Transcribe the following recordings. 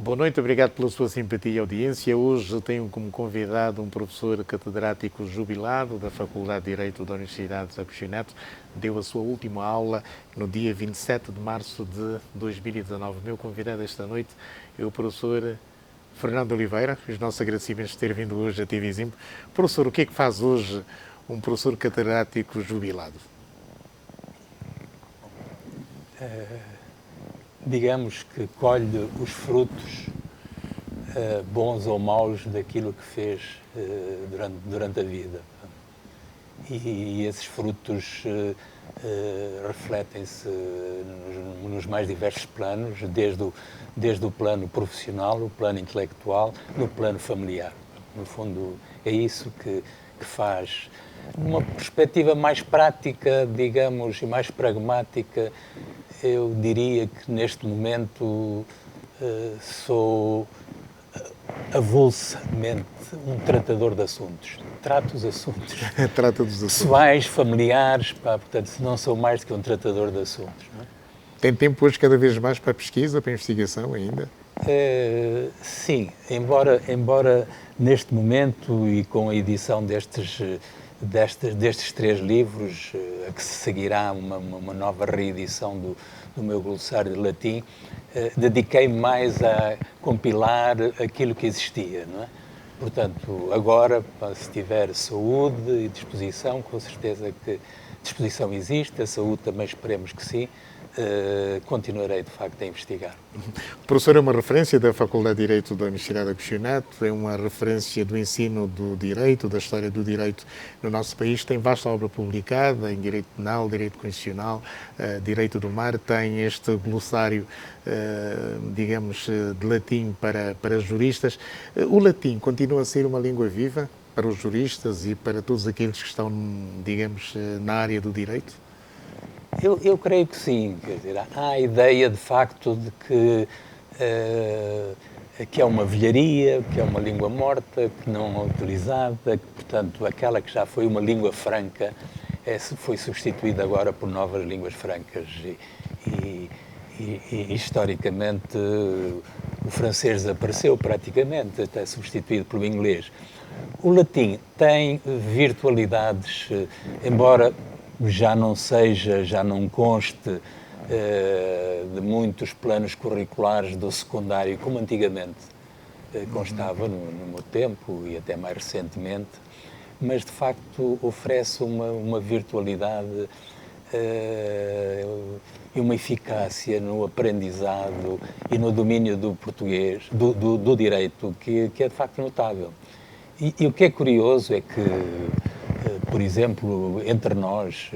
Boa noite, obrigado pela sua simpatia e audiência. Hoje tenho como convidado um professor catedrático jubilado da Faculdade de Direito da Universidade de Agostinho Neto. Deu a sua última aula no dia 27 de março de 2019. Meu convidado esta noite é o professor Fernando Oliveira. Os nossos agradecimentos por ter vindo hoje a TV Zimbo. Professor, o que é que faz hoje um professor catedrático jubilado? Digamos que colhe os frutos, bons ou maus, daquilo que fez durante a vida. E esses frutos refletem-se nos mais diversos planos, desde o plano profissional, o plano intelectual, no plano familiar. No fundo, é isso que faz, numa perspectiva mais prática, digamos, e mais pragmática. Eu diria que neste momento sou avulsamente um tratador de assuntos. Trato os assuntos. Trata dos assuntos. Pessoais, familiares, portanto, não sou mais do que um tratador de assuntos. Não é? Tem tempo hoje cada vez mais para pesquisa, para investigação ainda? Sim, embora neste momento e com a edição destes 3 livros, a que se seguirá uma nova reedição do meu glossário de latim, dediquei-me mais a compilar aquilo que existia, não é? Portanto, agora, se tiver saúde e disposição, com certeza que disposição existe, a saúde também esperemos que sim, continuarei de facto a investigar. O professor é uma referência da Faculdade de Direito da Universidade de Agostinho Neto, é uma referência do ensino do direito, da história do direito no nosso país, tem vasta obra publicada em direito penal, direito constitucional, direito do mar, tem este glossário, digamos, de latim para juristas. O latim continua a ser uma língua viva para os juristas e para todos aqueles que estão, digamos, na área do direito? Eu creio que sim. Quer dizer, há a ideia, de facto, de que é uma velharia, que é uma língua morta, que não é utilizada, que, portanto, aquela que já foi uma língua franca foi substituída agora por novas línguas francas. E historicamente, o francês desapareceu praticamente, até substituído pelo inglês. O latim tem virtualidades, embora já não conste de muitos planos curriculares do secundário, como antigamente constava no meu tempo e até mais recentemente, mas de facto oferece uma virtualidade e uma eficácia no aprendizado e no domínio do português, do direito, que é de facto notável. E o que é curioso é que, por exemplo, entre nós,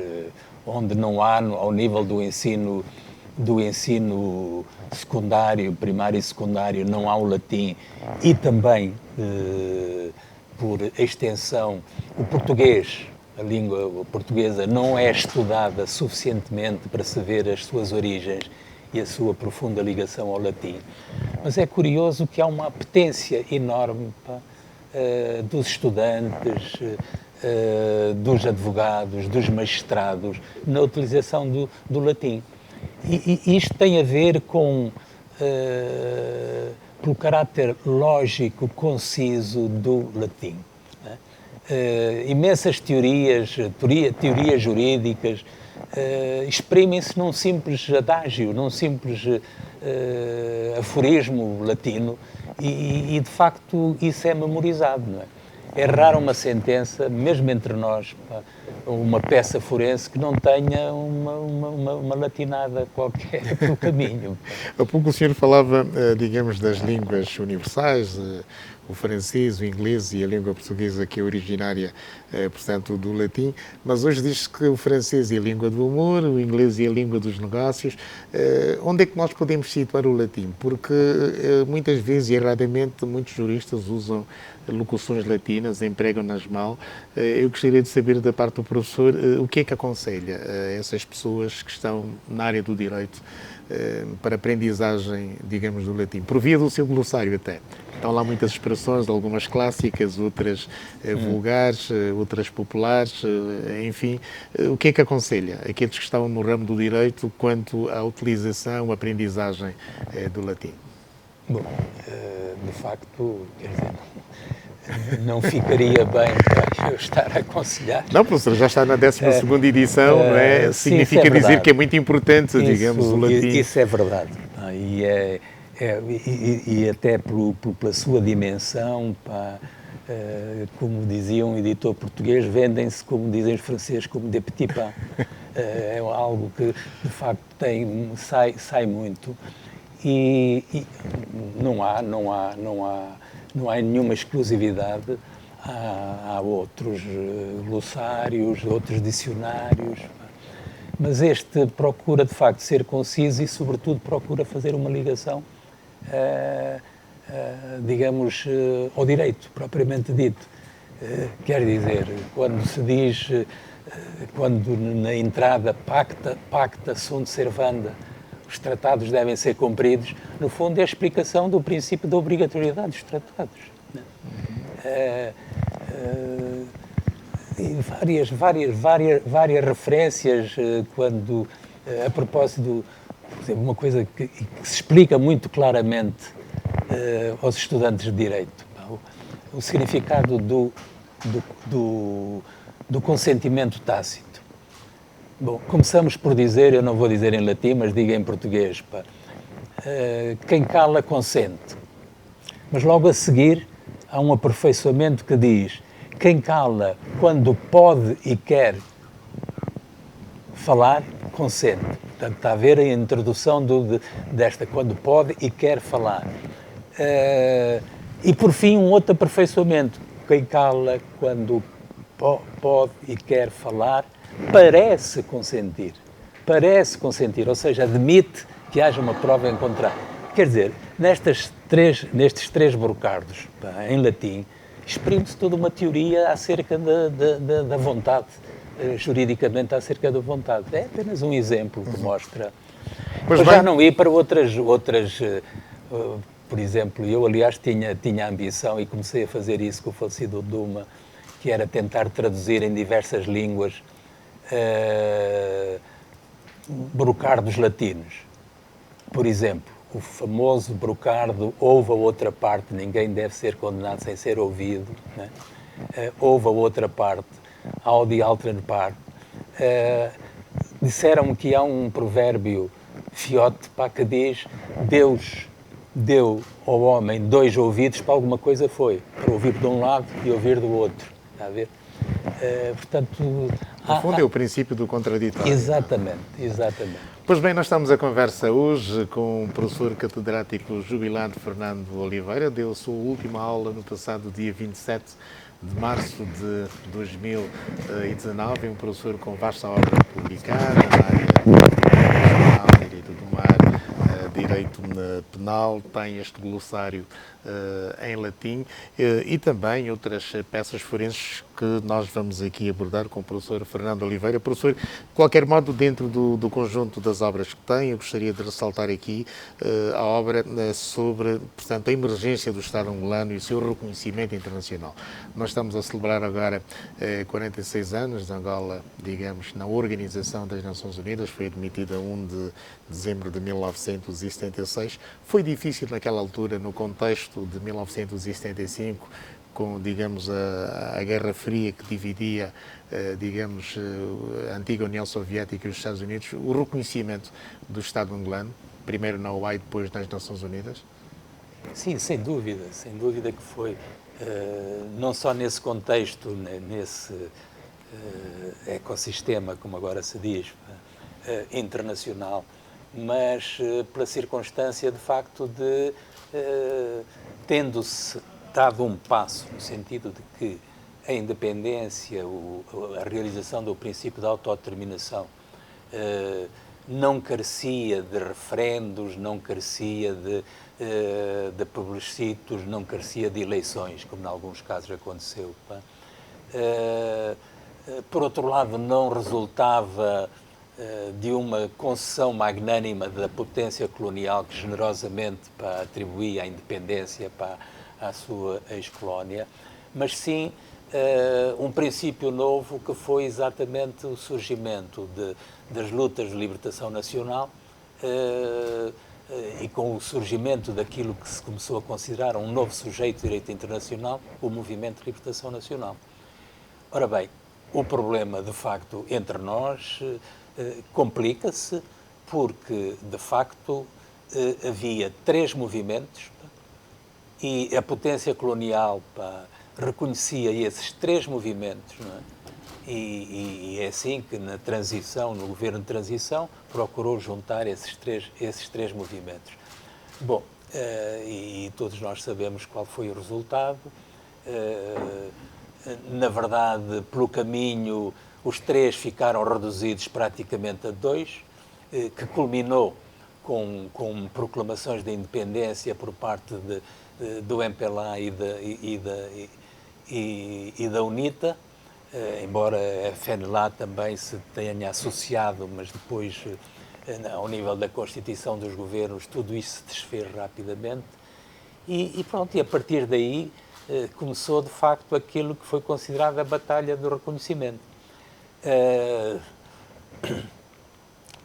onde não há, ao nível do ensino secundário, primário e secundário, não há o latim, e também, por extensão, o português, a língua portuguesa, não é estudada suficientemente para se ver as suas origens e a sua profunda ligação ao latim. Mas é curioso que há uma apetência enorme dos estudantes, dos advogados, dos magistrados, na utilização do latim. E isto tem a ver pelo caráter lógico, conciso do latim. Né? Imensas teorias jurídicas, exprimem-se num simples adágio, num simples aforismo latino, e de facto isso é memorizado, não é? É rara uma sentença, mesmo entre nós, uma peça forense que não tenha uma latinada qualquer pelo caminho. Há pouco o senhor falava, digamos, das línguas universais, o francês, o inglês e a língua portuguesa, que é originária, portanto, do latim, mas hoje diz-se que o francês é a língua do amor, o inglês é a língua dos negócios. Onde é que nós podemos situar o latim? Porque muitas vezes, e erradamente, muitos juristas usam locuções latinas, empregam-nas mal. Eu gostaria de saber da parte do professor o que é que aconselha a essas pessoas que estão na área do direito para aprendizagem, digamos, do latim, por via do seu glossário até. Estão lá muitas expressões, algumas clássicas, outras vulgares, outras populares, enfim. O que é que aconselha aqueles que estão no ramo do direito quanto à utilização, à aprendizagem do latim? Bom, de facto, quer dizer, não ficaria bem para eu estar a aconselhar. Não, professor, já está na 12ª edição, não é? Sim, Significa isso é dizer que é muito importante, digamos, o latim. Isso é verdade. E até pela sua dimensão, como dizia um editor português, vendem-se, como dizem os franceses, como des petits pains. É algo que, de facto, sai muito. E não há nenhuma exclusividade. Há outros glossários, outros dicionários, mas este procura de facto ser conciso e sobretudo procura fazer uma ligação, digamos, ao direito propriamente dito. Quer dizer, quando se diz, quando na entrada pacta sunt servanda, os tratados devem ser cumpridos, no fundo é a explicação do princípio da obrigatoriedade dos tratados. E várias referências quando, a propósito, por exemplo, uma coisa que se explica muito claramente aos estudantes de Direito, o significado do consentimento tácito. Bom, começamos por dizer, eu não vou dizer em latim, mas digo em português, quem cala consente. Mas logo a seguir há um aperfeiçoamento que diz: quem cala quando pode e quer falar, consente. Portanto, está a ver a introdução desta, quando pode e quer falar. E, por fim, um outro aperfeiçoamento. Quem cala quando pode e quer falar, parece consentir. Parece consentir, ou seja, admite que haja uma prova em contrário. Quer dizer, nestes três brocardos, em latim, exprime-se toda uma teoria acerca da vontade, juridicamente acerca da vontade. É apenas um exemplo que mostra. Mas já não ir para outras por exemplo, eu aliás tinha a ambição e comecei a fazer isso com o falecido Duma, que era tentar traduzir em diversas línguas brocardos latinos. Por exemplo, o famoso brocardo ouve a outra parte, ninguém deve ser condenado sem ser ouvido, né? Ouve a outra parte, audi altern parte. Disseram que há um provérbio fiote que diz: Deus deu ao homem 2 ouvidos para alguma coisa foi, para ouvir de um lado e ouvir do outro. Está a ver? Portanto, no fundo é o princípio do contraditório. Exatamente. Pois bem, nós estamos a conversa hoje com o professor catedrático jubilado Fernando Oliveira. Deu a sua última aula no passado dia 27 de março de 2019. É um professor com vasta obra publicada na área de direito do mar, direito penal, tem este glossário em latim e também outras peças forenses que nós vamos aqui abordar com o professor Fernando Oliveira. Professor, de qualquer modo, dentro do conjunto das obras que tem, eu gostaria de ressaltar aqui a obra sobre, portanto, a emergência do Estado angolano e o seu reconhecimento internacional. Nós estamos a celebrar agora 46 anos de Angola, digamos, na Organização das Nações Unidas, foi admitida a 1 de dezembro de 1976. Foi difícil naquela altura, no contexto de 1975, com, digamos, a Guerra Fria que dividia, digamos, a antiga União Soviética e os Estados Unidos, o reconhecimento do Estado angolano, primeiro na OAI e depois nas Nações Unidas? Sim, sem dúvida que foi, não só nesse contexto, nesse ecossistema, como agora se diz, internacional, mas pela circunstância, de facto, de tendo-se dado um passo no sentido de que a independência, a realização do princípio da autodeterminação não carecia de referendos, não carecia de plebiscitos, não carecia de eleições, como em alguns casos aconteceu. Por outro lado, não resultava de uma concessão magnânima da potência colonial que generosamente atribuía a independência à sua ex-colónia, mas sim um princípio novo que foi exatamente o surgimento das lutas de libertação nacional e com o surgimento daquilo que se começou a considerar um novo sujeito de direito internacional, o Movimento de Libertação Nacional. Ora bem, o problema, de facto, entre nós complica-se porque, de facto, havia 3 movimentos e a potência colonial reconhecia esses 3 movimentos, não é? E é assim que na transição, no governo de transição, procurou juntar esses três movimentos. Bom, e todos nós sabemos qual foi o resultado. Na verdade, pelo caminho, os 3 ficaram reduzidos praticamente a 2, que culminou com proclamações de independência por parte do MPLA e da UNITA, embora a FNLA também se tenha associado, mas depois, ao nível da constituição dos governos, tudo isso se desfez rapidamente. E pronto, e a partir daí começou, de facto, aquilo que foi considerado a Batalha do Reconhecimento.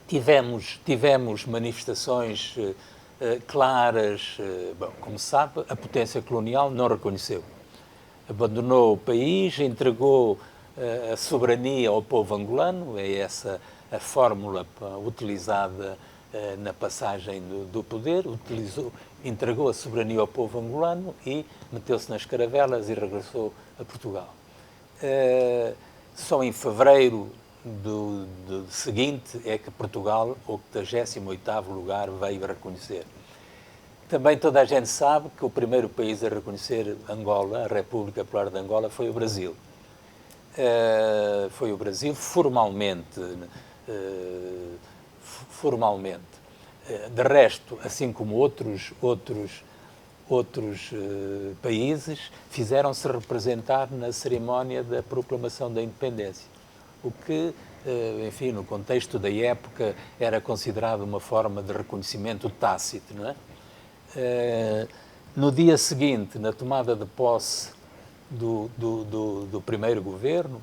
Tivemos manifestações claras. Bom, como se sabe, a potência colonial não reconheceu. Abandonou o país, entregou a soberania ao povo angolano, é essa a fórmula utilizada na passagem do poder, entregou a soberania ao povo angolano e meteu-se nas caravelas e regressou a Portugal. Só em fevereiro do seguinte é que Portugal, o 88º lugar, veio a reconhecer. Também toda a gente sabe que o primeiro país a reconhecer Angola, a República Popular de Angola, foi o Brasil. Foi o Brasil formalmente. De resto, assim como outros países, fizeram-se representar na cerimónia da proclamação da independência, o que, enfim, no contexto da época, era considerado uma forma de reconhecimento tácito, não é? No dia seguinte, na tomada de posse do primeiro governo,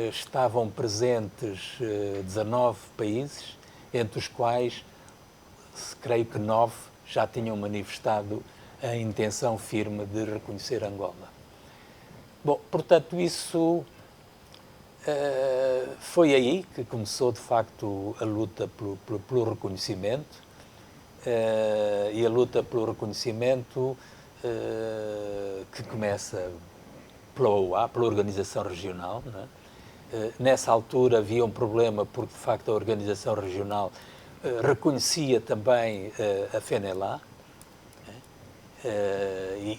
estavam presentes 19 países, entre os quais, creio que 9 já tinham manifestado a intenção firme de reconhecer Angola. Bom, portanto, isso foi aí que começou, de facto, a luta pelo reconhecimento. E a luta pelo reconhecimento que começa pela OA, pela organização regional, não é? Nessa altura havia um problema porque, de facto, a organização regional reconhecia também a FNLA,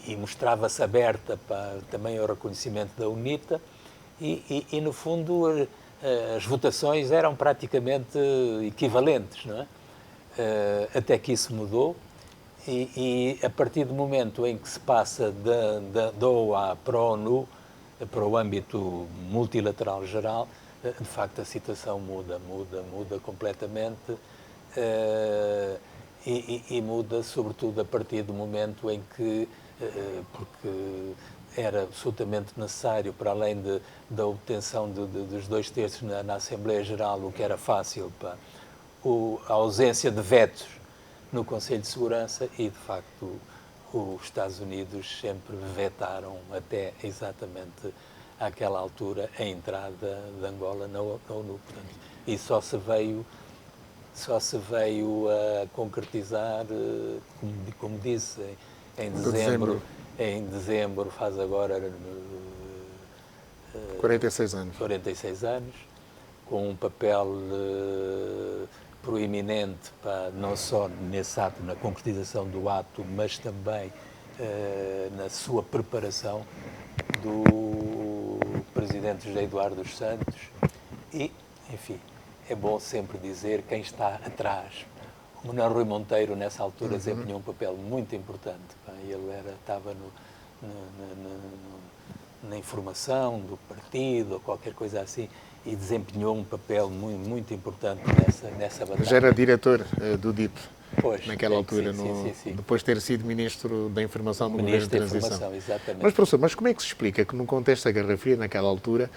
e mostrava-se aberta também ao reconhecimento da UNITA e, no fundo, as votações eram praticamente equivalentes, não é? Até que isso mudou e a partir do momento em que se passa da OA para a ONU, para o âmbito multilateral geral, de facto a situação muda completamente e muda sobretudo a partir do momento em que, porque era absolutamente necessário, para além da obtenção dos 2/3 na Assembleia Geral, o que era fácil para a ausência de vetos no Conselho de Segurança e, de facto, os Estados Unidos sempre vetaram até exatamente àquela altura a entrada de Angola na ONU. Portanto, e só se veio a concretizar, como disse, em dezembro, faz agora 46 anos. 46 anos, com um papel proeminente, não só nesse ato, na concretização do ato, mas também na sua preparação do Presidente José Eduardo dos Santos e, enfim, é bom sempre dizer quem está atrás. O Manuel Rui Monteiro, nessa altura, desempenhou um papel muito importante. Ele estava na informação do partido ou qualquer coisa assim, e desempenhou um papel muito importante nessa batalha. Já era diretor do DIP. Pois, naquela altura, sim. depois de ter sido Ministro da Informação no governo de Ministro da transição. Informação, exatamente. Mas, professor, como é que se explica que no contexto da Guerra Fria, naquela altura,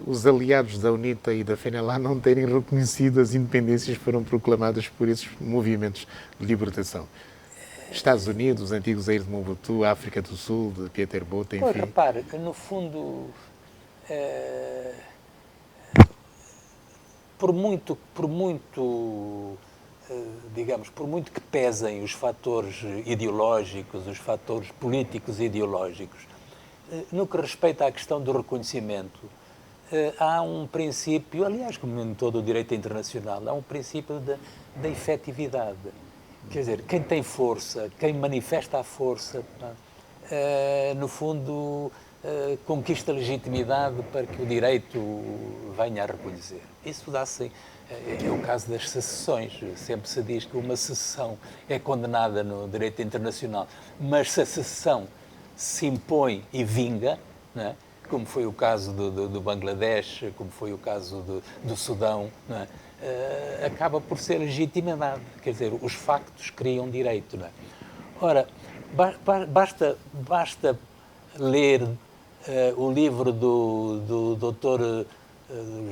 os aliados da UNITA e da FNLA não terem reconhecido as independências que foram proclamadas por esses movimentos de libertação? Estados Unidos, os antigos Zaire de Mobutu, África do Sul, de Pieter Botha, enfim. Pois, repare, no fundo, digamos, por muito que pesem os fatores ideológicos, os fatores políticos e ideológicos, no que respeita à questão do reconhecimento, há um princípio, aliás, como em todo o direito internacional, há um princípio da efetividade. Quer dizer, quem tem força, quem manifesta a força, no fundo, conquista legitimidade para que o direito venha a reconhecer. Isso dá-se, é o caso das secessões. Sempre se diz que uma secessão é condenada no direito internacional, mas se a secessão se impõe e vinga, não é? Como foi o caso do Bangladesh, como foi o caso do Sudão, não é? Acaba por ser legitimidade. Quer dizer, os factos criam direito. Não é? Ora, basta ler o livro do doutor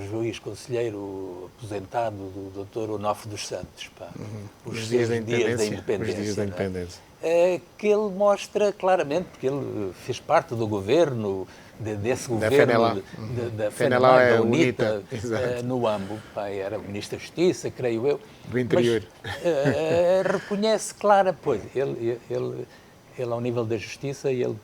juiz conselheiro aposentado, do doutor Onofre dos Santos, os dias da independência. Os dias da independência. Que ele mostra claramente, porque ele fez parte do governo, desse governo da FNLA, da UNITA, no Uambo. Era o Ministro da Justiça, creio eu. Do interior. Mas, reconhece clara, pois, ele ao nível da Justiça, ele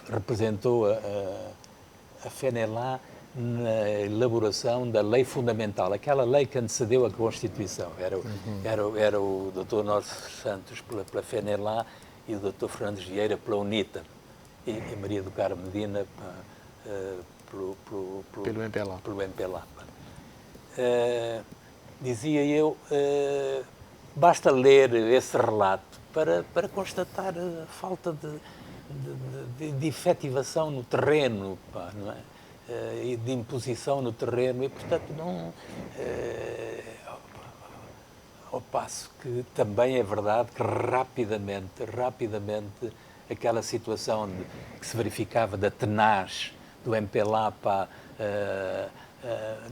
representou a FNLA na elaboração da lei fundamental, aquela lei que antecedeu a Constituição. Era o Dr. Onofre Santos pela FNLA e o Dr. Fernandes Vieira pela UNITA e Maria do Carmo Medina pelo MPLA. Pelo MPLA. Dizia eu, basta ler esse relato para constatar a falta de efetivação no terreno, não é? E de imposição no terreno, e portanto ao passo que também é verdade que rapidamente aquela situação que se verificava da tenaz do MPLA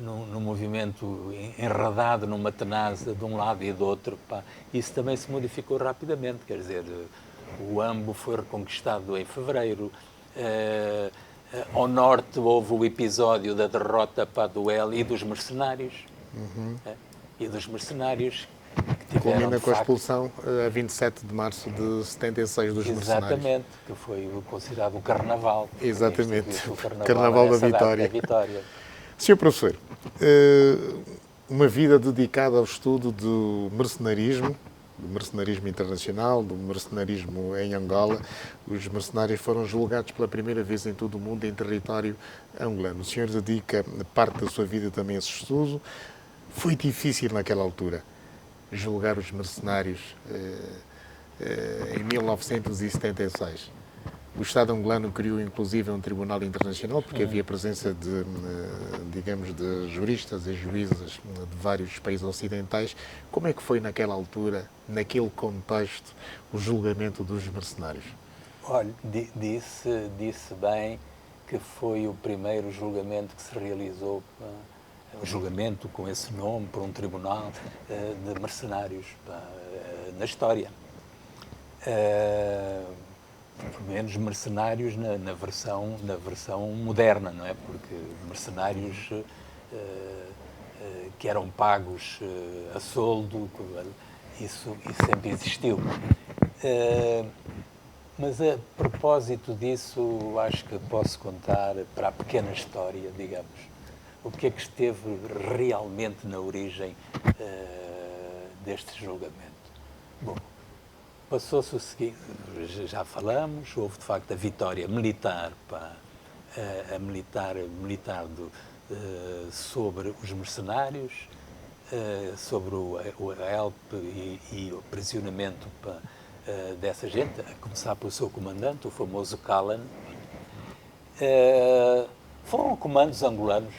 no movimento enredado numa tenaz de um lado e do outro, isso também se modificou rapidamente, quer dizer, o Uambo foi reconquistado em fevereiro. Ao norte houve o episódio da derrota do El e dos mercenários. E dos mercenários que tiveram, culmina com a expulsão a 27 de março de 76 dos mercenários. Exatamente, que foi considerado o Carnaval. Exatamente, o Carnaval da Vitória. Senhor professor, uma vida dedicada ao estudo do mercenarismo internacional, do mercenarismo em Angola. Os mercenários foram julgados pela primeira vez em todo o mundo em território angolano. O senhor dedica parte da sua vida também a esse estudo. Foi difícil naquela altura julgar os mercenários em 1976. O Estado angolano criou inclusive um tribunal internacional porque havia presença de juristas e juízes de vários países ocidentais. Como é que foi naquela altura, naquele contexto, o julgamento dos mercenários? Olha, disse bem que foi o primeiro julgamento que se realizou, um julgamento com esse nome, por um tribunal de mercenários na história. Pelo menos mercenários na versão moderna, não é? Porque mercenários que eram pagos a soldo, isso sempre existiu. Mas a propósito disso, acho que posso contar para a pequena história, digamos, o que é que esteve realmente na origem deste julgamento. Bom, passou-se o seguinte, já falamos, houve de facto a vitória militar, sobre os mercenários, sobre a ELP e o aprisionamento dessa gente, a começar pelo seu comandante, o famoso Callan. Foram comandos angolanos,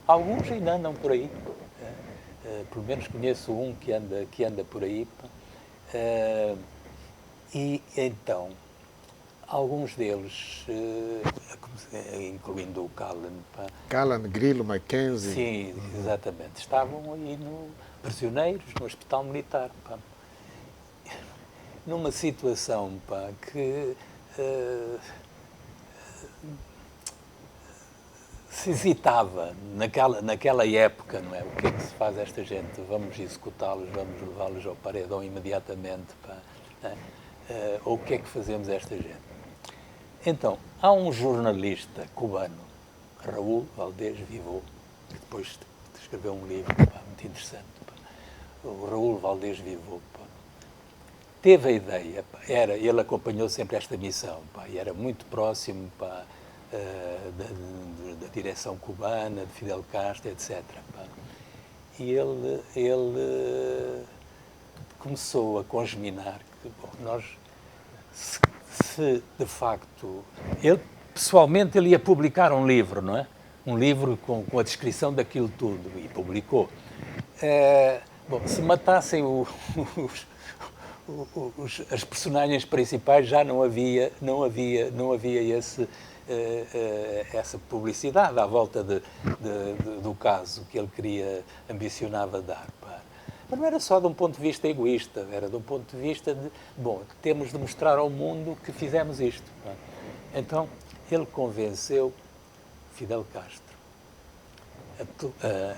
alguns ainda andam por aí, pelo menos conheço um que anda por aí, E então, alguns deles, incluindo o Callan, Callan, Grilo, Mackenzie. sim, exatamente, estavam aí prisioneiros no hospital militar, numa situação que se hesitava naquela época, não é? O que é que se faz a esta gente? Vamos executá-los, vamos levá-los ao paredão imediatamente, ou o que é que fazemos a esta gente? Então, há um jornalista cubano, Raúl Valdés Vivó, que depois escreveu um livro muito interessante. O Raúl Valdés Vivó teve a ideia, ele acompanhou sempre esta missão, e era muito próximo da direção cubana, de Fidel Castro, etc. E ele começou a congeminar que, nós, se de facto, pessoalmente ele ia publicar um livro, não é? Um livro com a descrição daquilo tudo, e publicou. Se matassem as personagens principais, já não havia essa publicidade à volta do caso que ele ambicionava dar. Mas não era só de um ponto de vista egoísta, era de um ponto de vista de, temos de mostrar ao mundo que fizemos isto. Então, ele convenceu Fidel Castro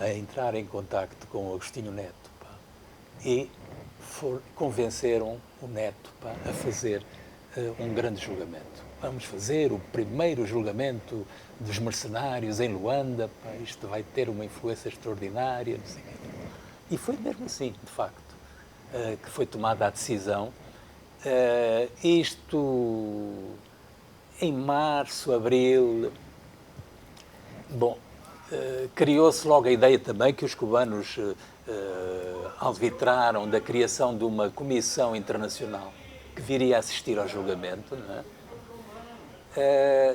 a entrar em contacto com o Agostinho Neto e convenceram o Neto a fazer um grande julgamento. Vamos fazer o primeiro julgamento dos mercenários em Luanda, isto vai ter uma influência extraordinária, não sei o quê. E foi mesmo assim, de facto, que foi tomada a decisão. Isto em março, abril. Criou-se logo a ideia também que os cubanos alvitraram da criação de uma comissão internacional que viria a assistir ao julgamento, não é?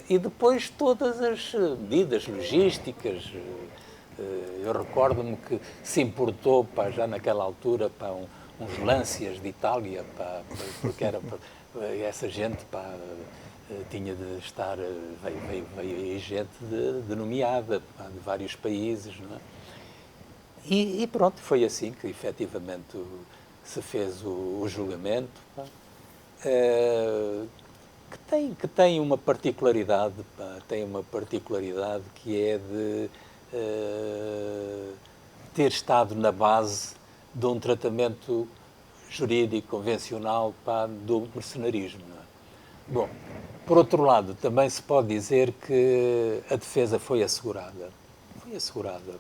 E depois todas as medidas logísticas. Eu recordo-me que se importou, já naquela altura, uns Lancias de Itália, porque essa gente tinha de estar, veio aí gente denomeada de vários países, não é? E pronto, foi assim que efetivamente se fez o julgamento, que tem uma particularidade, que é de ter estado na base de um tratamento jurídico convencional do mercenarismo. Não é? Bom, por outro lado, também se pode dizer que a defesa foi assegurada. Foi assegurada,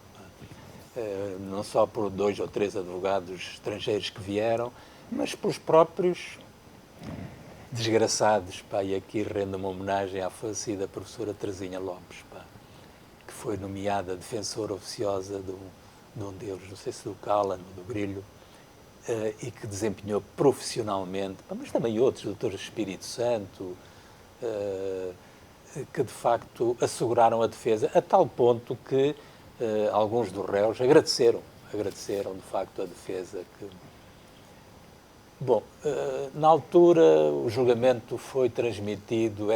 não só por 2 ou 3 advogados estrangeiros que vieram, mas pelos próprios desgraçados, e aqui rendo uma homenagem à falecida professora Teresinha Lopes, que foi nomeada defensora oficiosa de um deles, não sei se do Callan ou do Grilo, e que desempenhou profissionalmente, mas também outros, Dr. Espírito Santo, que de facto asseguraram a defesa, a tal ponto que alguns dos réus agradeceram de facto a defesa. Na altura o julgamento foi transmitido,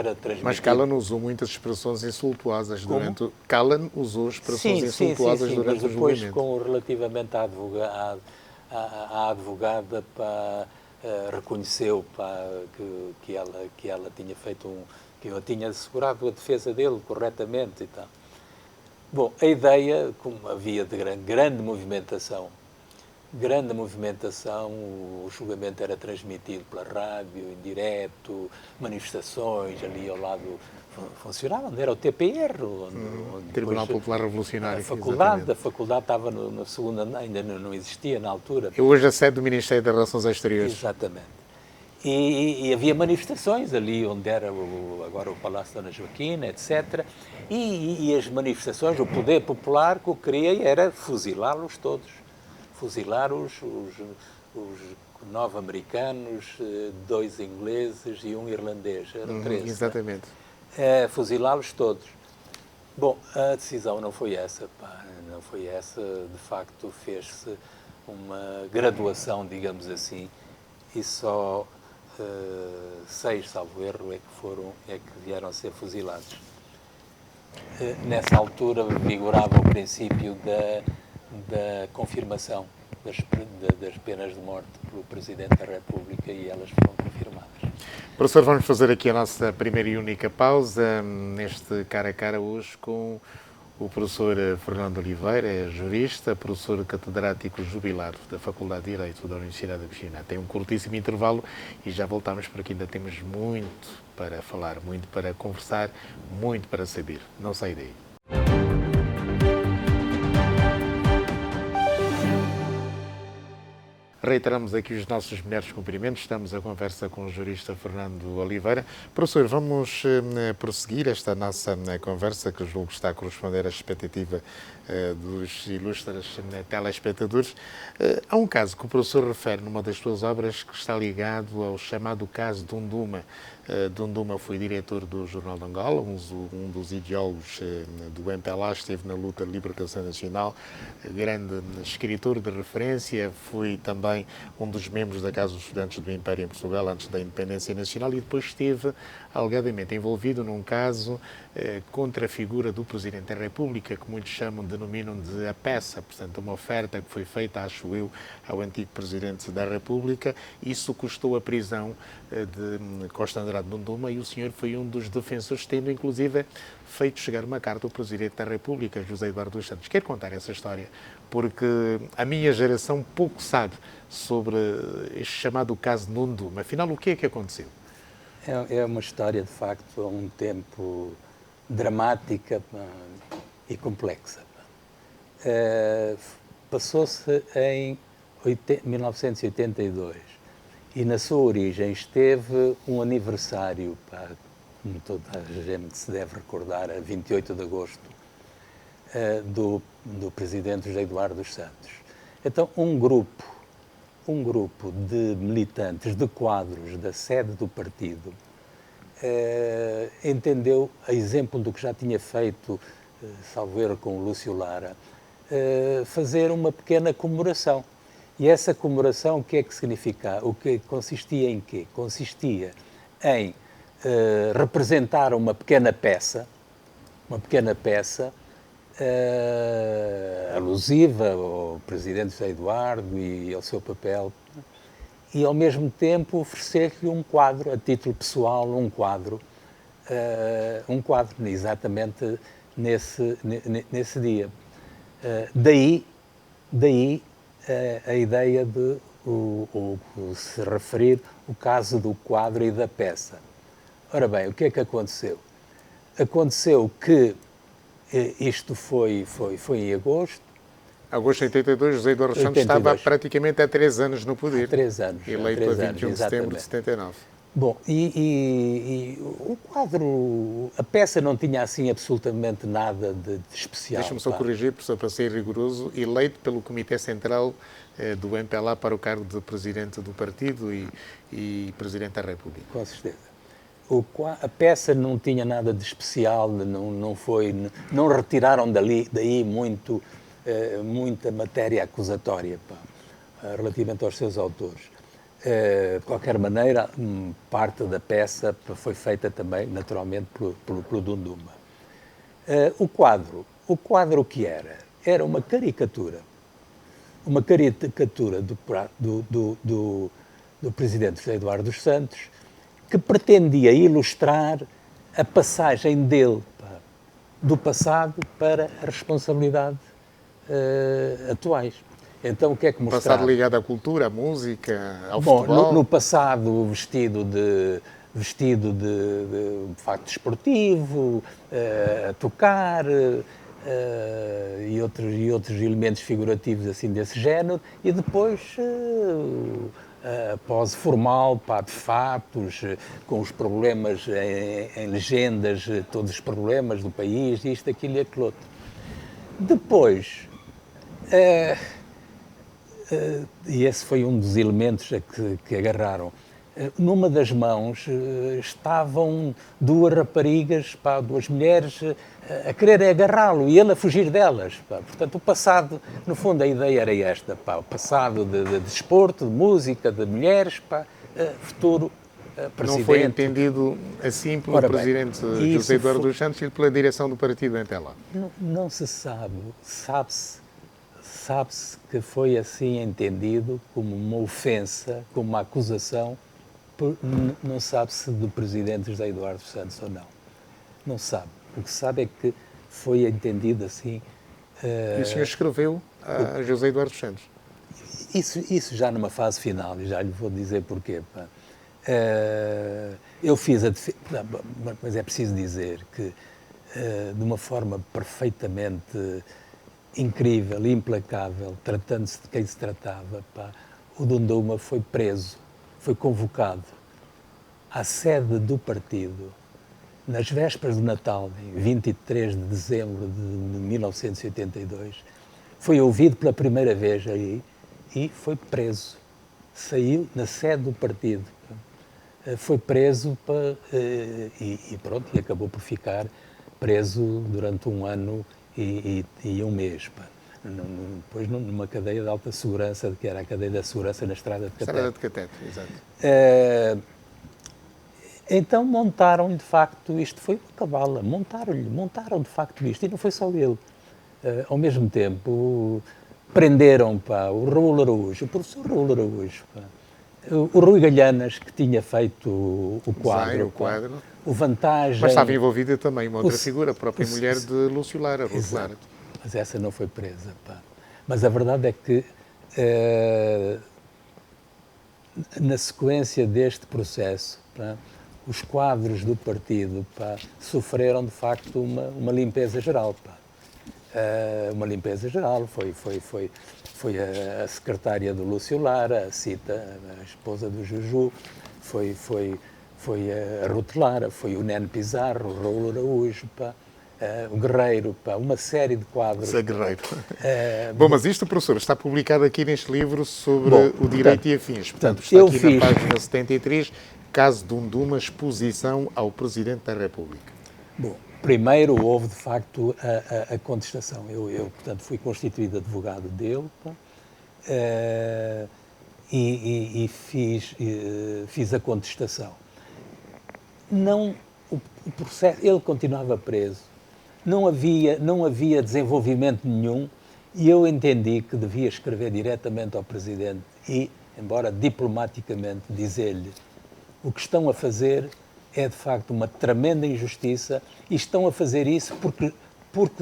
Mas Callan usou muitas expressões insultuosas durante... Callan usou expressões insultuosas durante o julgamento. Mas depois, relativamente à advogada, reconheceu que ela tinha feito que eu tinha assegurado a defesa dele corretamente e tal. A ideia, como havia de grande movimentação, o julgamento era transmitido pela rádio, em direto, manifestações ali ao lado funcionavam, onde era o TPR, onde Tribunal Popular Revolucionário. A faculdade estava no segundo andar, ainda não existia na altura. E hoje a sede do Ministério das Relações Exteriores. Exatamente. E havia manifestações ali onde era agora o Palácio da Dona Joaquina, etc. E as manifestações, o poder popular, que o que queria era fuzilá-los todos. Fuzilar os 9 americanos, 2 ingleses e 1 irlandês. Eram 13. Exatamente. Fuzilá-los todos. A decisão não foi essa. Não foi essa. De facto, fez-se uma graduação, digamos assim, e só 6, salvo erro, é que vieram a ser fuzilados. Nessa altura vigorava o princípio da confirmação das penas de morte pelo Presidente da República e elas foram confirmadas. Professor, vamos fazer aqui a nossa primeira e única pausa neste cara a cara hoje com o professor Fernando Oliveira, é jurista, professor catedrático jubilado da Faculdade de Direito da Universidade de Chiná. Tem um curtíssimo intervalo e já voltamos porque ainda temos muito para falar, muito para conversar, muito para saber. Não sai daí. Reiteramos aqui os nossos melhores cumprimentos. Estamos a conversa com o jurista Fernando Oliveira. Professor, vamos prosseguir esta nossa conversa, que julgo está a corresponder à expectativa dos ilustres telespectadores. Há um caso que o professor refere numa das suas obras que está ligado ao chamado caso de Unduma. Dunduma foi diretor do Jornal de Angola, um dos ideólogos do MPLA, esteve na luta de libertação nacional, grande escritor de referência, foi também um dos membros da Casa dos Estudantes do Império em Portugal antes da independência nacional e depois esteve alegadamente envolvido num caso contra a figura do Presidente da República, que muitos denominam de a peça, portanto uma oferta que foi feita, acho eu, ao antigo Presidente da República. Isso custou a prisão de Costa Andrade Dunduma e o senhor foi um dos defensores, tendo inclusive feito chegar uma carta ao Presidente da República, José Eduardo dos Santos. Quero contar essa história, porque a minha geração pouco sabe sobre este chamado caso de Dunduma. Afinal, o que é que aconteceu? É uma história, de facto, a um tempo dramática e complexa. Passou-se em 1982 e na sua origem esteve um aniversário, como toda a gente se deve recordar, a 28 de agosto, do Presidente José Eduardo dos Santos. Então, um grupo de militantes, de quadros da sede do partido, entendeu, a exemplo do que já tinha feito, salvo erro, com o Lúcio Lara, fazer uma pequena comemoração. E essa comemoração, o que é que significava? O que consistia em quê? Consistia em representar uma pequena peça alusiva ao Presidente José Eduardo e ao seu papel, e ao mesmo tempo oferecer-lhe um quadro, a título pessoal, um quadro exatamente nesse dia. Daí a ideia de se referir o caso do quadro e da peça. Ora bem, o que é que aconteceu? Aconteceu que isto foi em agosto. Agosto de 82, José Eduardo dos Santos estava praticamente há 3 anos no poder. Há 3 anos. Eleito a 21 de setembro de 79. Bom, e o quadro, a peça não tinha assim absolutamente nada de especial. Deixa-me só corrigir, professor, para ser rigoroso, eleito pelo Comitê Central do MPLA para o cargo de Presidente do Partido e Presidente da República. Com certeza. A peça não tinha nada de especial, não retiraram daí muita matéria acusatória relativamente aos seus autores. De qualquer maneira, parte da peça foi feita também, naturalmente, pelo Dunduma. O quadro que era uma caricatura do Presidente José Eduardo dos Santos, que pretendia ilustrar a passagem dele do passado para a responsabilidade atuais. Então, o que é que mostrava? Passado ligado à cultura, à música, ao futebol? No passado, vestido de facto desportivo, a tocar e outros elementos figurativos assim desse género, e depois pose formal, de fatos, com os problemas em legendas, todos os problemas do país, isto, aquilo e aquilo outro. Depois, e esse foi um dos elementos a que agarraram, numa das mãos estavam duas raparigas, pá, duas mulheres, a querer agarrá-lo e ele a fugir delas. Pá. Portanto, o passado, no fundo, a ideia era esta, pá, o passado de desporto, de música, de mulheres, pá, futuro presidente. Não foi entendido assim pelo presidente José Eduardo dos Santos e pela direção do partido até lá? Não se sabe. Sabe-se que foi assim entendido como uma ofensa, como uma acusação. Não sabe se do presidente José Eduardo dos Santos ou não. Não sabe. O que se sabe é que foi entendido assim. E o senhor escreveu a José Eduardo dos Santos? Isso já numa fase final, e já lhe vou dizer porquê. Pá. Eu fiz a defesa, mas é preciso dizer que, de uma forma perfeitamente incrível, implacável, tratando-se de quem se tratava, pá, o Dunduma foi preso, foi convocado à sede do partido nas vésperas de Natal, em 23 de dezembro de 1982, foi ouvido pela primeira vez aí e foi preso. Saiu na sede do partido. Foi preso e pronto, e acabou por ficar preso durante um ano e um mês. Pá. Depois numa cadeia de alta segurança, que era a cadeia da segurança na Estrada de Catete. Estrada de Catete, exato. Então montaram-lhe de facto, isto foi uma cabala, montaram de facto isto, e não foi só ele. Ao mesmo tempo, prenderam o Raul Araújo, o professor Raul Araújo, o Rui Galhanas, que tinha feito o quadro, o Vantagem... Mas estava envolvida também uma outra figura, a própria mulher de Lúcio Lara, Ruth Lara. Mas essa não foi presa. Pá. Mas a verdade é que, na sequência deste processo, pá, os quadros do partido, pá, sofreram, de facto, uma limpeza geral. Pá. Uma limpeza geral. Foi a secretária do Lúcio Lara, a Cita, a esposa do Juju, foi a Ruth Lara, foi o Neno Pizarro, o Raul Araújo, pá, o Guerreiro, pá, uma série de quadros. Guerreiro. Bom, mas isto, professor, está publicado aqui neste livro sobre o direito e afins. Portanto, está aqui na página 73, caso de Dunduma, exposição ao Presidente da República. Bom, primeiro houve, de facto, a contestação. Eu, portanto, fui constituído advogado dele, pá, e fiz a contestação. O processo, ele continuava preso, não havia desenvolvimento nenhum, e eu entendi que devia escrever diretamente ao Presidente e, embora diplomaticamente, dizer-lhe: o que estão a fazer é, de facto, uma tremenda injustiça, e estão a fazer isso porque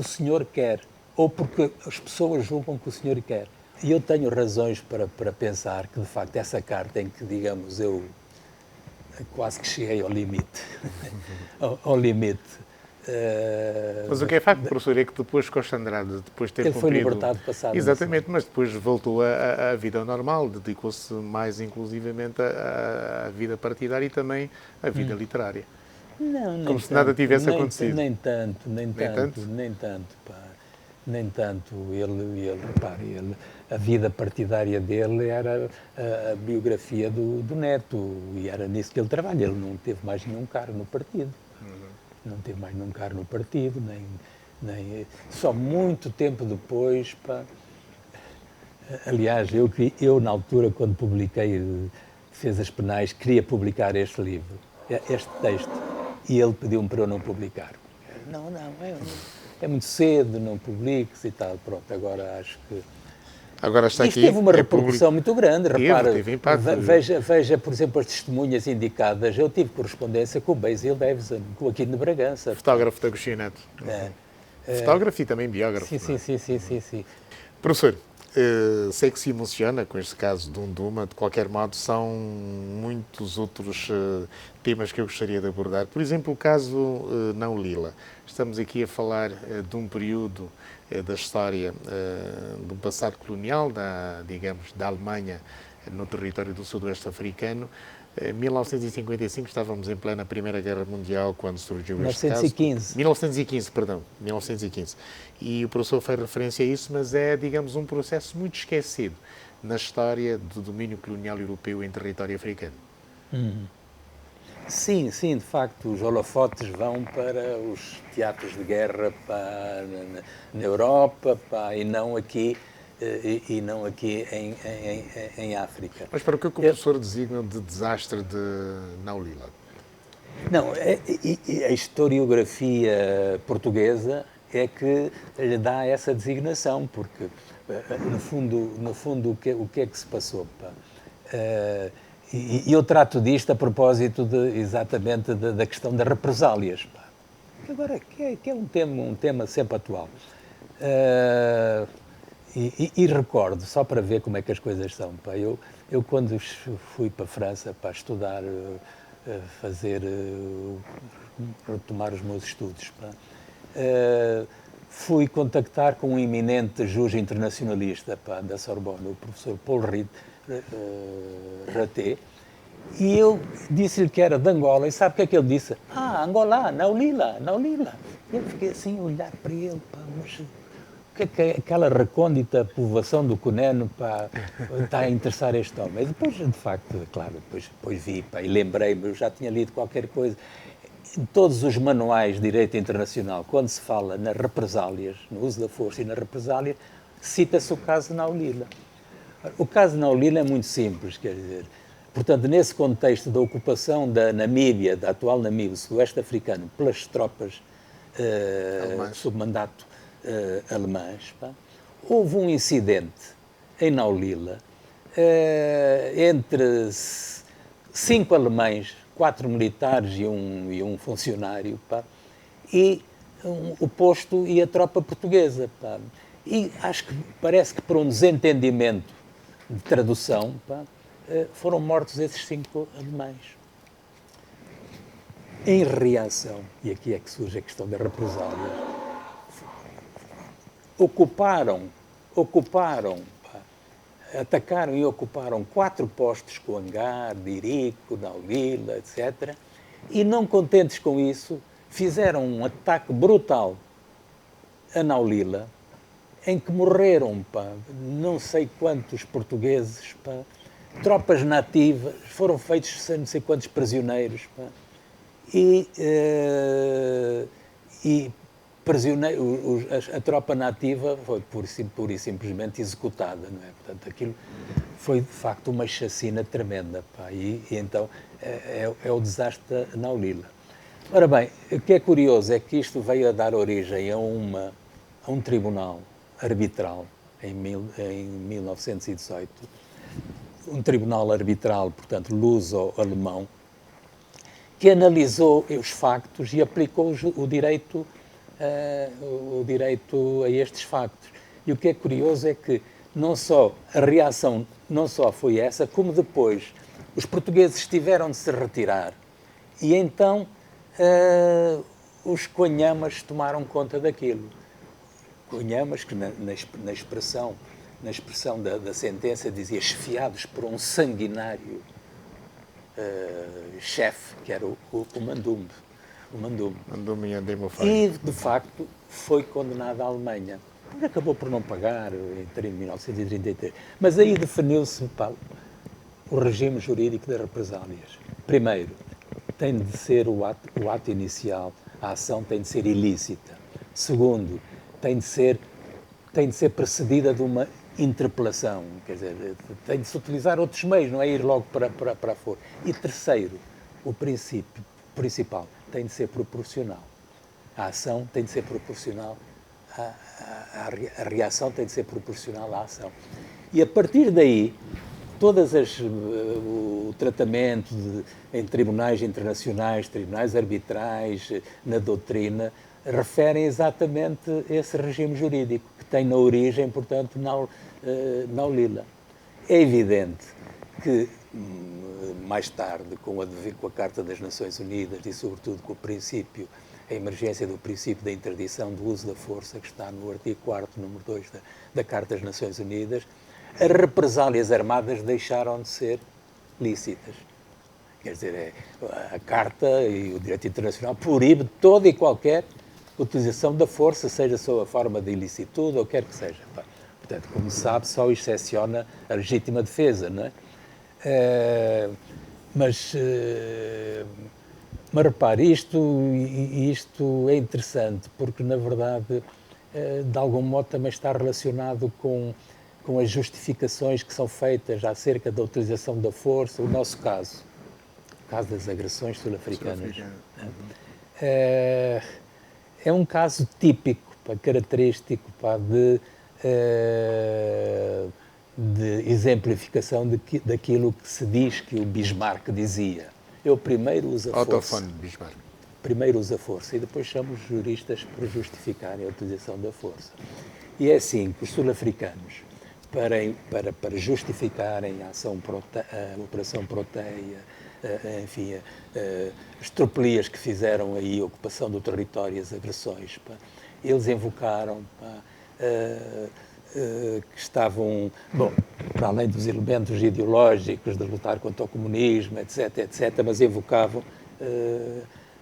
o senhor quer, ou porque as pessoas julgam que o senhor quer. E eu tenho razões para pensar que, de facto, essa carta em que, digamos, eu quase que cheguei ao limite. ao limite. Mas o que é facto, professor, é que depois Costa Andrade, depois de ter cumprido... Ele foi libertado passado. Exatamente, mas depois voltou à vida normal, dedicou-se mais inclusivamente à vida partidária e também à vida literária. Não, como se nada tivesse acontecido. Nem tanto. Pá. Nem tanto. Ele, a vida partidária dele era a biografia do neto, e era nisso que ele trabalha. Ele não teve mais nenhum cargo no partido. Não teve mais nenhum cargo no partido, nem só muito tempo depois. Pá. Aliás, eu, na altura, quando publiquei Defesas Penais, queria publicar este livro, este texto, e ele pediu-me para eu não publicar. Não, é muito cedo, não publiques e tal. Pronto, agora acho que... Agora está isto aqui, teve uma repercussão muito grande, repara. Teve impacto. Veja, por exemplo, as testemunhas indicadas. Eu tive correspondência com o Basil Davidson, com o Aquino de Bragança. Fotógrafo da Agostinho Neto. Fotógrafo e também biógrafo. Sim. Professor, sei que se emociona com este caso de Dunduma. De qualquer modo, são muitos outros temas que eu gostaria de abordar. Por exemplo, o caso Não Lila. Estamos aqui a falar de um período da história do passado colonial, da Alemanha no território do sudoeste africano. Em 1955 estávamos em plena Primeira Guerra Mundial quando surgiu este caso. 1915. E o professor fez referência a isso, mas é, digamos, um processo muito esquecido na história do domínio colonial europeu em território africano. Sim, sim, de facto, os holofotes vão para os teatros de guerra na Europa e não aqui, e não aqui em África. Mas para o que é que o professor designa de desastre de Naulila? Não, a historiografia portuguesa é que lhe dá essa designação, porque, no fundo o que é que se passou? Pá? E eu trato disto a propósito exatamente da questão das represálias. Pá. Agora, que é um tema sempre atual. E recordo, só para ver como é que as coisas são, pá, eu quando fui para a França para estudar, retomar os meus estudos, pá, fui contactar com um eminente juiz internacionalista, pá, da Sorbonne, o professor Paul Raté, e eu disse-lhe que era de Angola, e sabe o que é que ele disse? Angola, Naulila. Eu fiquei assim a olhar para ele, pá, mas o que é aquela recôndita povoação do Cuneno, pá, está a interessar este homem? E depois, de facto, claro, depois vi, pá, e lembrei-me, eu já tinha lido qualquer coisa. Em todos os manuais de direito internacional, quando se fala nas represálias, no uso da força e na represália, cita-se o caso de Naulila. O caso de Naulila é muito simples, quer dizer, portanto, nesse contexto da ocupação da Namíbia, da atual Namíbia, sudoeste africano, pelas tropas sob mandato alemãs, pá, houve um incidente em Naulila entre 5 alemães, 4 militares e um funcionário, pá, e o posto e a tropa portuguesa. Pá. E acho que parece que por um desentendimento de tradução, pá, foram mortos esses 5 alemães. Em reação, e aqui é que surge a questão da represália, atacaram e ocuparam 4 postos com Hangar, Dirico, Naulila, etc. E não contentes com isso, fizeram um ataque brutal a Naulila, em que morreram, pá, não sei quantos portugueses, pá, tropas nativas, foram feitos não sei quantos prisioneiros, pá, e a tropa nativa foi pura e simplesmente executada, não é? Portanto, aquilo foi de facto uma chacina tremenda, pá, e então é o desastre da Naulila. Ora bem, o que é curioso é que isto veio a dar origem a um tribunal arbitral em 1918, um tribunal arbitral, portanto, luso-alemão, que analisou os factos e aplicou o direito a estes factos. E o que é curioso é que não só a reação não só foi essa, como depois os portugueses tiveram de se retirar e então os conhamas tomaram conta daquilo. Conhamas que na expressão da sentença dizia esfiados por um sanguinário chefe, que era o Mandume. E, de facto, foi condenado à Alemanha. Acabou por não pagar em 1933. Mas aí definiu-se o regime jurídico das represálias. Primeiro, tem de ser o ato inicial, a ação tem de ser ilícita. Segundo, tem de ser precedida de uma interpelação, quer dizer, tem de se utilizar outros meios, não é ir logo para a força. E terceiro, o princípio principal, tem de ser proporcional. A ação tem de ser proporcional, a reação tem de ser proporcional à ação. E a partir daí, o tratamento em tribunais internacionais, tribunais arbitrais, na doutrina, referem exatamente esse regime jurídico, que tem na origem, portanto, Naulila. É evidente que, mais tarde, com a Carta das Nações Unidas e, sobretudo, com a emergência do princípio da interdição do uso da força, que está no artigo 4º, número 2 da Carta das Nações Unidas, as represálias armadas deixaram de ser lícitas. Quer dizer, a Carta e o direito internacional proíbe toda e qualquer utilização da força, seja sob a forma de ilicitude ou quer que seja. Portanto, como se sabe, só excepciona a legítima defesa, não é? Mas repare, isto é interessante, porque, na verdade, de algum modo também está relacionado com as justificações que são feitas acerca da utilização da força. O nosso caso, o caso das agressões sul-africanas, é um caso típico, característico de exemplificação daquilo que se diz que o Bismarck dizia. Eu primeiro uso a força. Bismarck. Primeiro usa a força e depois chamo os juristas para justificarem a utilização da força. E é assim que os sul-africanos, para justificarem a Operação Proteia, enfim, as tropelias que fizeram aí, a ocupação do território e as agressões, eles invocaram que estavam, bom, para além dos elementos ideológicos de lutar contra o comunismo, etc., mas invocavam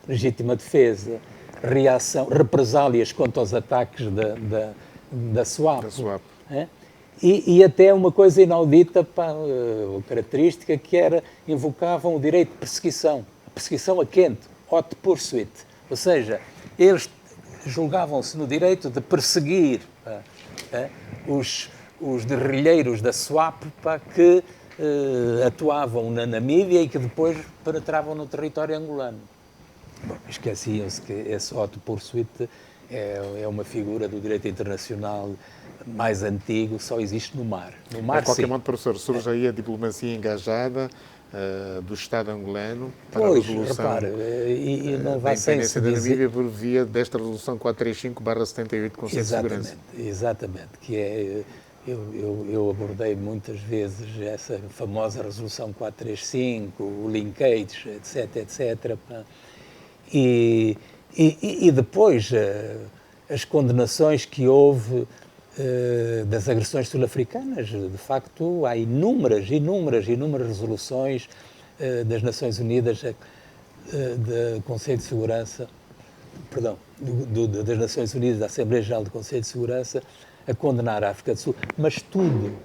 legítima defesa, reação, represálias contra os ataques da SWAPO. E até uma coisa inaudita, característica, que era, invocavam o direito de perseguição, a perseguição a quente, hot pursuit, ou seja, eles julgavam-se no direito de perseguir os guerrilheiros da SWAPO que atuavam na Namíbia e que depois penetravam no território angolano. Bom, esqueciam-se que esse hot pursuit é uma figura do direito internacional mais antigo, só existe no mar. No mar, de qualquer modo, professor, surge aí a diplomacia engajada do Estado angolano para a resolução não da independência da dizer... Namíbia por via desta resolução 435/78 do Conselho de Segurança. Exatamente, que é... Eu abordei muitas vezes essa famosa resolução 435, o linkage, etc. E depois as condenações que houve das agressões sul-africanas. De facto, há inúmeras resoluções das Nações Unidas, do Conselho de Segurança, perdão, das Nações Unidas, da Assembleia Geral do Conselho de Segurança, a condenar a África do Sul, mas tudo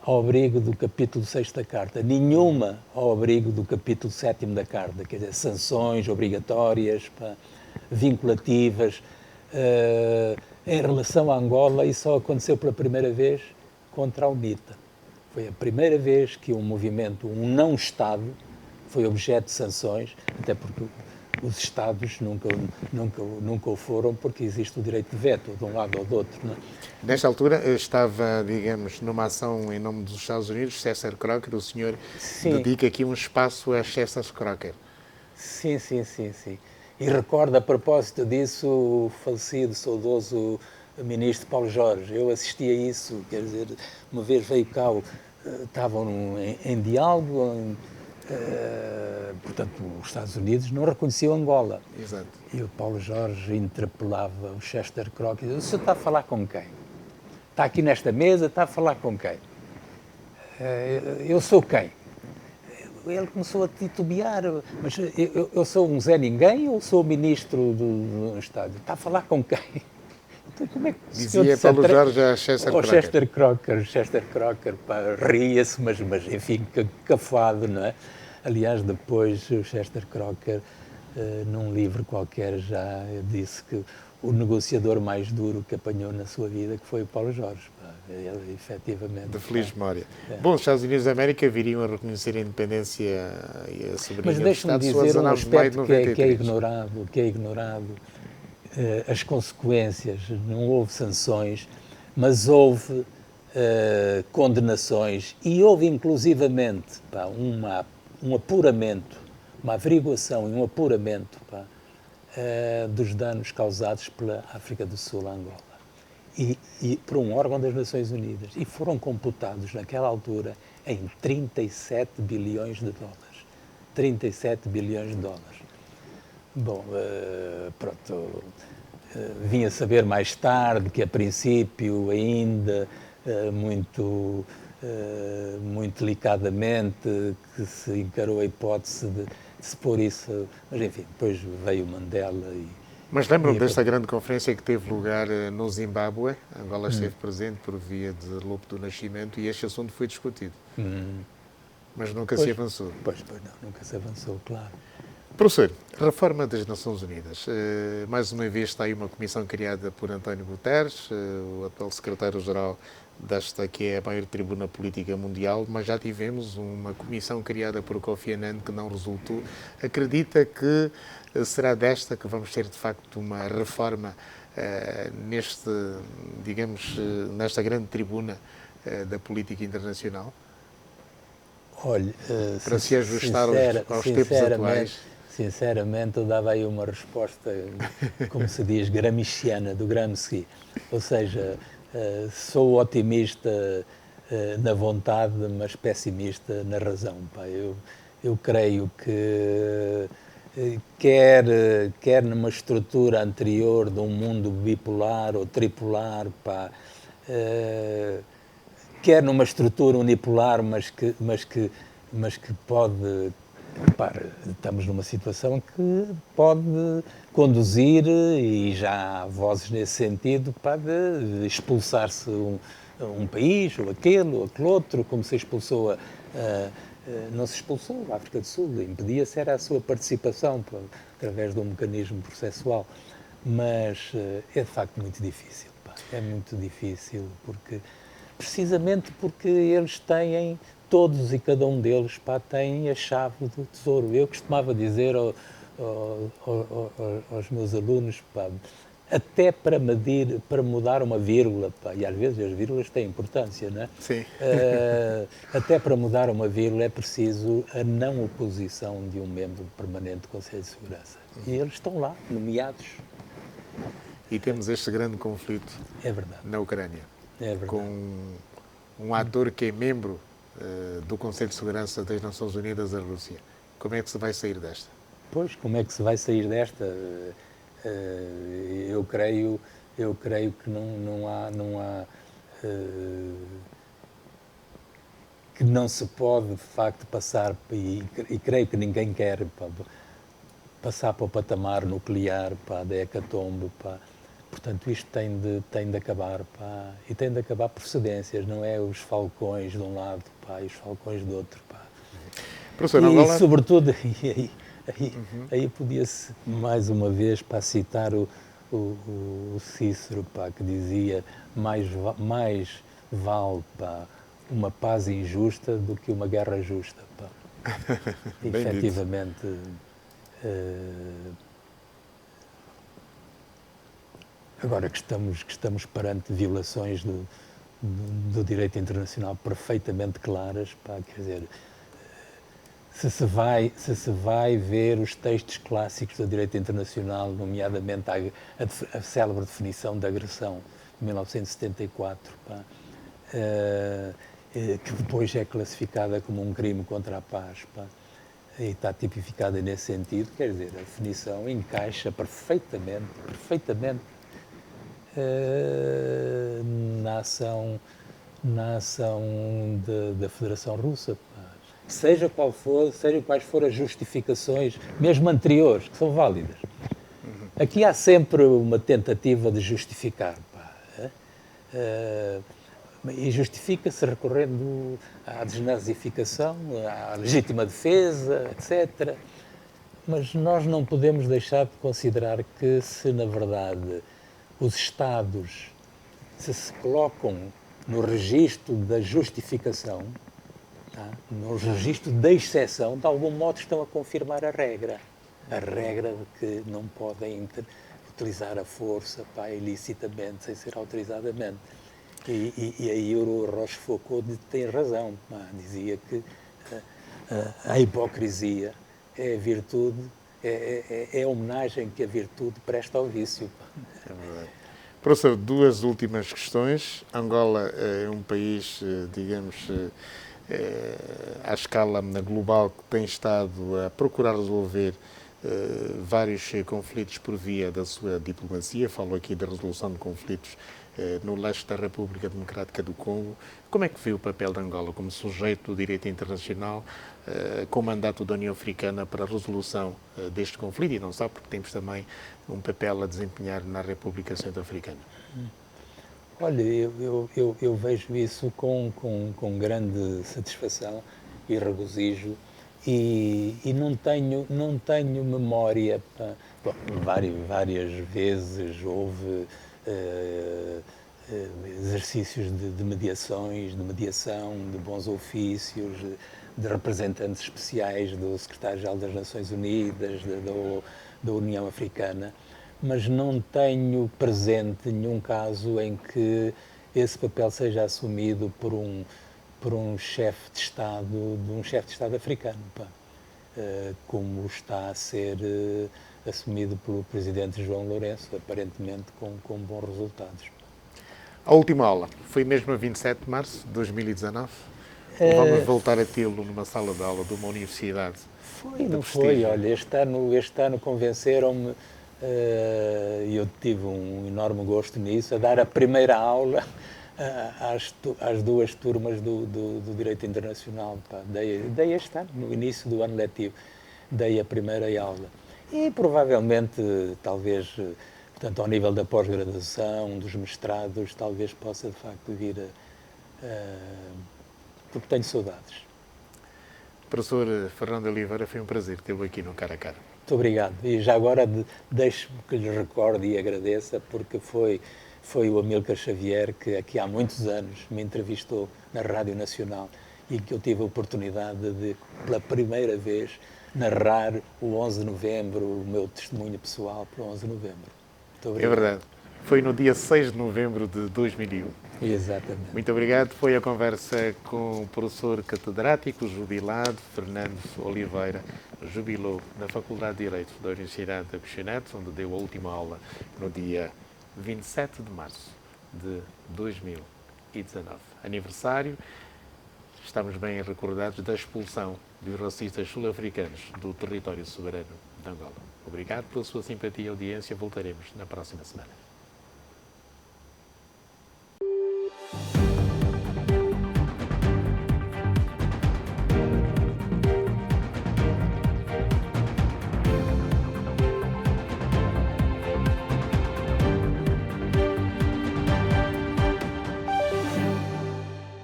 ao abrigo do capítulo 6 da Carta, nenhuma ao abrigo do capítulo 7 da Carta, quer dizer, sanções obrigatórias, vinculativas. Em relação a Angola, isso só aconteceu pela primeira vez contra a UNITA. Foi a primeira vez que um movimento, um não-Estado, foi objeto de sanções, até porque os Estados nunca o foram, porque existe o direito de veto, de um lado ou do outro. Não é? Nesta altura estava, digamos, numa ação em nome dos Estados Unidos, César Crocker, o senhor dedica aqui um espaço a César Crocker. Sim. E recordo, a propósito disso, o falecido, saudoso ministro Paulo Jorge. Eu assisti a isso, quer dizer, uma vez veio cá, estavam em diálogo, portanto, os Estados Unidos não reconheciam Angola. Exato. E o Paulo Jorge interpelava o Chester Crocker. O senhor está a falar com quem? Está aqui nesta mesa, está a falar com quem? Eu sou quem? Ele começou a titubear, mas eu sou um Zé Ninguém ou sou o ministro do Estado? Está a falar com quem? Então, como é que dizia Paulo Jorge a Chester Crocker? Chester Crocker, ria-se, mas enfim, cafado, não é? Aliás, depois o Chester Crocker, num livro qualquer, já disse que o negociador mais duro que apanhou na sua vida que foi o Paulo Jorge. Ele, efetivamente... De feliz memória. Bom, os Estados Unidos da América viriam a reconhecer a independência e a soberania do Estado. Mas deixe-me dizer um aspecto que é ignorado. As consequências, não houve sanções, mas houve condenações e houve inclusivamente um apuramento, uma averiguação e um apuramento dos danos causados pela África do Sul a Angola. E por um órgão das Nações Unidas. E foram computados, naquela altura, em 37 bilhões de dólares. 37 bilhões de dólares. Bom, pronto, vim a saber mais tarde que, a princípio, ainda muito delicadamente, que se encarou a hipótese de se pôr isso, mas enfim, depois veio o Mandela e... Mas lembram desta grande conferência que teve lugar no Zimbábue? Angola esteve presente por via de Lopo do Nascimento e este assunto foi discutido. Mas nunca se avançou. Pois não, nunca se avançou, claro. Professor, reforma das Nações Unidas. Mais uma vez está aí uma comissão criada por António Guterres, o atual secretário-geral desta que é a maior tribuna política mundial, mas já tivemos uma comissão criada por Kofi Annan que não resultou. Acredita que será desta que vamos ter, de facto, uma reforma nesta grande tribuna da política internacional? Olha, para se ajustar aos tempos atuais? Sinceramente, eu dava aí uma resposta, como se diz, gramsciana, do Gramsci. Ou seja, sou otimista na vontade, mas pessimista na razão. Pá. Eu creio que quer numa estrutura anterior de um mundo bipolar ou tripolar, pá, quer numa estrutura unipolar, mas que pode... Repara, estamos numa situação que pode conduzir, e já há vozes nesse sentido, para expulsar-se um país, ou aquele outro, como se expulsou não se expulsou a África do Sul, impedia-se era a sua participação através de um mecanismo processual. Mas é de facto muito difícil, pá. É muito difícil, precisamente porque eles têm... Todos e cada um deles, pá, têm a chave do tesouro. Eu costumava dizer aos meus alunos, pá, até para mudar uma vírgula, pá, e às vezes as vírgulas têm importância, não é? Sim. Até para mudar uma vírgula é preciso a não oposição de um membro permanente do Conselho de Segurança. E eles estão lá, nomeados. E temos este grande conflito na Ucrânia. É verdade. Com um ator que é membro do Conselho de Segurança das Nações Unidas, a Rússia. Como é que se vai sair desta? Pois, como é que se vai sair desta? Eu creio que não há que não se pode, de facto, passar, e creio que ninguém quer, pá, passar para o patamar nuclear, pá, da hecatombe, pá. Portanto, isto tem de acabar, pá, e tem de acabar por cedências, não é os falcões de um lado, pá, e os falcões do outro, pá. Professor, e sobretudo, aí podia-se, mais uma vez, para citar o Cícero, pá, que dizia mais vale, pá, uma paz injusta do que uma guerra justa, pá. Efetivamente... Agora que estamos perante violações do direito internacional perfeitamente claras, pá, quer dizer, se se vai ver os textos clássicos do direito internacional, nomeadamente a célebre definição de agressão de 1974, pá, que depois é classificada como um crime contra a paz, pá, e está tipificada nesse sentido, quer dizer, a definição encaixa perfeitamente na ação da Federação Russa. Seja quais forem as justificações, mesmo anteriores, que são válidas. Aqui há sempre uma tentativa de justificar. E justifica-se recorrendo à desnazificação, à legítima defesa, etc. Mas nós não podemos deixar de considerar que, se na verdade os Estados se colocam no registro da justificação, tá? No registro da exceção, de algum modo estão a confirmar a regra de que não podem utilizar a força, pá, ilicitamente, sem ser autorizadamente. E aí o Rochefoucauld tem razão, pá, dizia que a hipocrisia é a virtude, é a homenagem que a virtude presta ao vício. Pá. É verdade. Professor, duas últimas questões. Angola é um país, digamos, à escala global, que tem estado a procurar resolver vários conflitos por via da sua diplomacia. Falo aqui da resolução de conflitos no leste da República Democrática do Congo. Como é que vê o papel de Angola como sujeito do direito internacional, com o mandato da União Africana para a resolução deste conflito, e não só, porque temos também um papel a desempenhar na República Centro-Africana? Olha, eu vejo isso com grande satisfação, e regozijo. E não tenho memória. Bom, várias vezes houve exercícios de mediações, de mediação, de bons ofícios, de representantes especiais do Secretário-Geral das Nações Unidas, da União Africana, mas não tenho presente nenhum caso em que esse papel seja assumido por um chefe de Estado africano, como está a ser assumido pelo Presidente João Lourenço, aparentemente com bons resultados. A última aula foi mesmo a 27 de março de 2019? Ou vamos voltar a tê-lo numa sala de aula de uma universidade? Não foi, olha, este ano convenceram-me, e eu tive um enorme gosto nisso, a dar a primeira aula às duas turmas do Direito Internacional. Dei este ano, no início do ano letivo, dei a primeira aula. E provavelmente, talvez, portanto, ao nível da pós-graduação, dos mestrados, talvez possa de facto vir porque tenho saudades. Professor Fernando Oliveira, foi um prazer tê-lo aqui no Cara a Cara. Muito obrigado. E já agora deixo-me que lhe recorde e agradeça, porque foi o Amílcar Xavier que aqui há muitos anos me entrevistou na Rádio Nacional e que eu tive a oportunidade de, pela primeira vez, narrar o 11 de novembro, o meu testemunho pessoal para o 11 de novembro. Muito obrigado. É verdade. Foi no dia 6 de novembro de 2001. Exatamente. Muito obrigado. Foi a conversa com o professor catedrático jubilado Fernando Oliveira. Jubilou na Faculdade de Direito da Universidade de Aguxinete, onde deu a última aula no dia 27 de março de 2019. Aniversário. Estamos bem recordados da expulsão dos racistas sul-africanos do território soberano de Angola. Obrigado pela sua simpatia e audiência. Voltaremos na próxima semana.